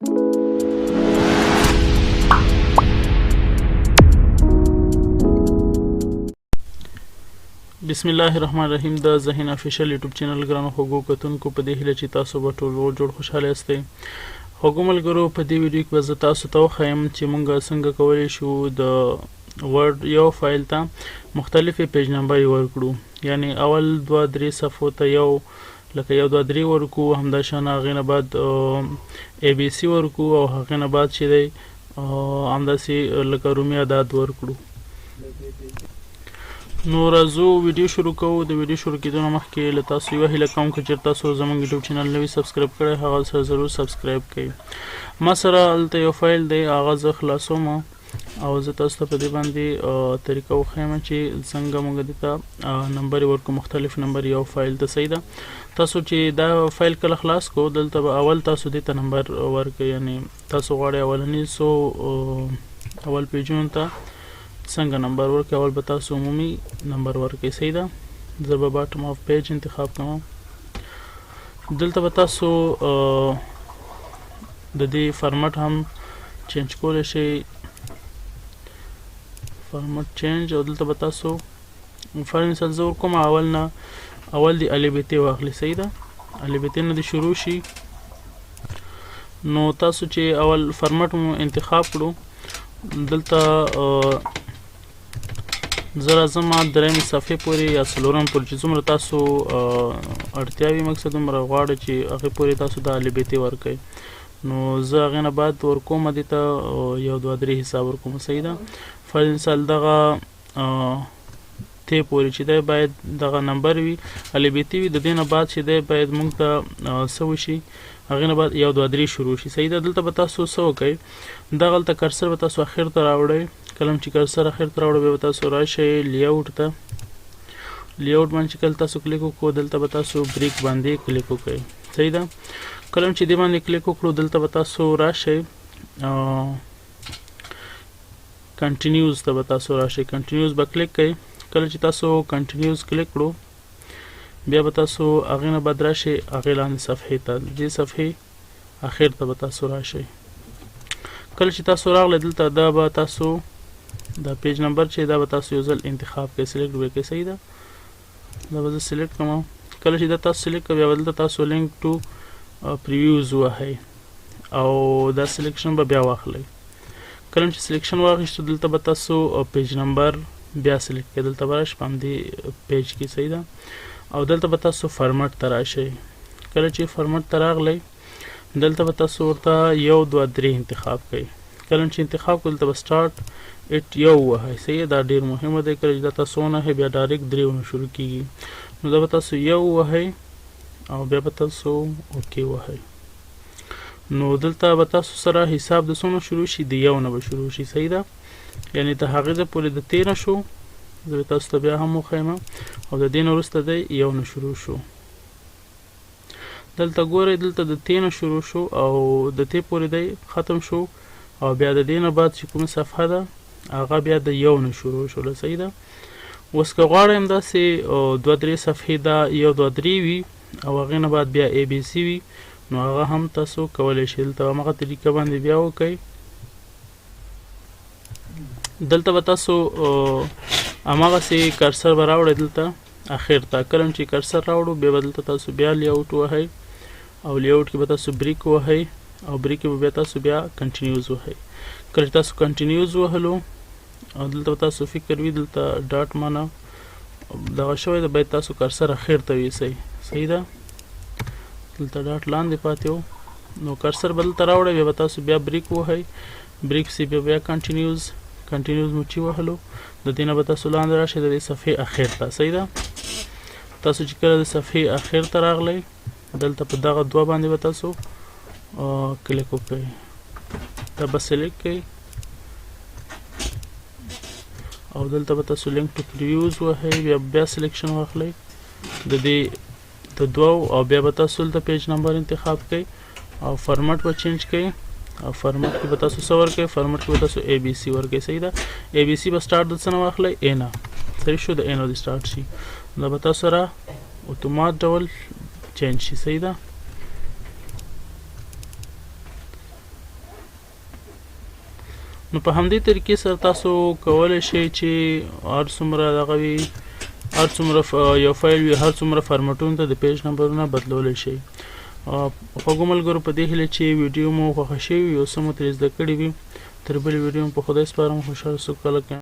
بسم الله الرحمن الرحیم. د ذهین افیشل یوټیوب چینل ګرانو خوږو کتونکو په دې هیله چې تاسو به ټول جوړ خوشاله یاستئ. خوږو ملګرو، په دې ویډیو کې به زه تاسو ته وښیم چې موږ څنګه کولی شو د ورډ یو فایل ته مختلفې پیج نمبرې ورکړو. یعنی اول 2-3 صفحو ته یو لکه 1-2-3 ورکو، همداشان هغې نه بعد ABC ورکو او هغې نه بعد چې دی همداسې لکه رومي عدد ورکړو. نو راځو ویډیو شروع کوو. د ویډیو شروع کېدو نه مخکې له تاسو یوه هیله کوم که چېرته تاسو زموږ یوټیوب چینل نوي سبسکرایب کړی هغه سره ضرور سبسکرایب کړئ. ما سره هلته یو فایل دی، هغه زه خلاصوم او زه تاسو ته په دې باندې طریقه وښیم چې څنګه موږ دې ته نمبرې ورکړو، مختلف نمبر یو فایل ته. صحیح ده. تاسو چې دا فایل کله خلاص کو، دلته به اول تاسو دې ته نمبر ورکړئ. یعنی تاسو غواړئ اولني اول پیجونو ته څنګه نمبر ورکړئ، اول به تاسو عمومي نمبر ورکړئ. صحیح ده. زه به باټم آف پیج انتخاب کوم. دلته به تاسو د دې فارمټ هم چینج کولی شئ، فارمټ چینج. او دلته به تاسو فار مثال زه ورکوم اول د البتې واخلئ. صحیح ده. البتې نه دې شروع شي. نو تاسو چې اول فارمټ مو انتخاب کړو، دلته زه راځم درېیمې صفحې پورې یا څلورم پورې چې څومره تاسو اړتیا وي، مقصد دومره غواړئ چې هغې پورې تاسو د البتې ورکئ. نو زه هغې نه بعد ورکوم دې ته 1-2-3 حساب ورکوم. صحیح ده. فار مثال دغه تی پورې چې دی باید دغه نمبر وي، البتې وي. د دې نه بعد چې دی باید موږ ته څه وشي، هغې نه بعد 1-2-3 شروع شي. صحیح ده. دلته به تاسو څه وکئ، دغلته کرسر به تاسو اخر ته راوړئ. کله چې کرسر اخر ته راوړئ بیا به تاسو راشئ لیاوټ ته. لیاوټ باندې چې کله تاسو کلیک وکړو، دلته به تاسو بریک باندې کلیک وکئ. صحیح ده. کله چې دې باندې کلیک وکړو، دلته به تاسو راشئ کنټینیوز ته به تاسو راشئ. کنټینیوز به کلیک کئ. کله چې تاسو کنټینیوز کلیک کړو، بیا به تاسو هغې نه بعد راشئ هغې لاندې صفحې ته، دې صفحې اخر ته به تاسو راشئ. کله چې تاسو راغلی، دلته دا به تاسو دا پیج نمبر چې دا به تاسو یو ځل انتخاب کړئ، سلیکټ به کړئ. صحیح ده. دا به زه سلیکټ کوم. کله چې دا تاسو سلیکټ کړئ، بیا به دلته تاسو لینک ټو پریویوز ووهئ او دا سلیکشن به بیا واخلئ. کله چې سلیکشن واخیستو، دلته به تاسو پیج نمبر بیا سلیکټ کړئ. دلته به راشئ په همدې پیج کې. صحیح ده. او دلته به تاسو فارمټ ته راشئ. کله چې فارمټ ته راغلی، دلته به تاسو ورته 1-2-3 انتخاب کړئ. کله چې انتخاب کړئ، دلته به سټارټ اټ یو ووهئ. صحیح. دا ډېر مهمه دی. کله چې دا تاسو ونهئ، بیا ډایرکټ 3 نه شروع کېږي. نو دا به تاسو یو ووهئ او بیا به تاسو اوکې ووهئ. نو دلته به تاسو سره حساب د څو نه شروع شي، د 1 نه به شروع شي. صحیح ده. یعنې د هغې ځای پورې د 13 شو. زه به تاسو ته بیا هم وښیم. او د دې نه وروسته دی 1 نه شروع شو. دلته ګورئ، دلته د تی نه شروع شو او د تی پورې دی ختم شو. او بیا د دې نه بعد چې کومه صفحه ده، هغه بیا د 1 نه شروع شوله. صحیح ده. اوس که غواړئ همداسې 2-3 صفحې دا 1-2-3 وي او هغې نه بعد بیا ABC وي، نو هغه هم تاسو کولی شئ. دلته همغه طریقه باندې بیا وکئ. دلته به تاسو هماغسې کرسر به راوړئ دلته اخر ته. کله چې کرسر راوړو، بیا به دلته تاسو بیا لیاوټ ووهئ او لیاوټ کې به تاسو بریک ووهئ او بریک کې به بیا تاسو بیا کنټینیوز ووهئ. کله چې تاسو کنټینیوز ووهلو، او دلته به تاسو فکر وي دلته ډاټ مانه دغه شوی ده، باید تاسو کرسر اخر ته ویسئ. صحیح ده. دلته ډاټ لاندې پاتې و، نو کرسر به دلته راوړئ، بیا به تاسو بیا بریک ووهئ. بریک سي بیا کنټینیوز مو چې وهلو، د دې نه به تاسو لاندې راشئ د دې صفحې اخر ته. صحیح ده. تاسو چې کله د صفحې اخر ته راغلی، دلته په دغه 2 باندې به تاسو کلیک وکړئ. دا به سلیکټ کړئ او دلته به تاسو لینک ټو پریویوز ووهئ. بیا سلیکشن واخلئ د دې د 2 او بیا به تاسو دلته پیج نمبر انتخاب کړئ او فارمټ به چینج کړئ. او فارمټ کې به تاسو څه ورکړئ، فارمټ کې به تاسو ABC ورکړئ. صحیح ده. ABC به سټارټ د څه نه واخلئ، A نه. صحیح شو. د A نه دې سټارټ شي. دا به تاسو سره اتومات ډول چینج شي. صحیح ده. نو په همدې طریقې سره تاسو کولی شئ چې هر څومره دغه وي هر څومره یو فایل وي هر څومره فارمټونو ته د پیج نمبرونه بدلولی شئ. خوږو ملګرو په دې هیله چې ویډیو مو خوښه شوي وي او څه مو ترې زده کړي وي. تر بلې ویډیو په خدای سپارم. خوشحاله سو کله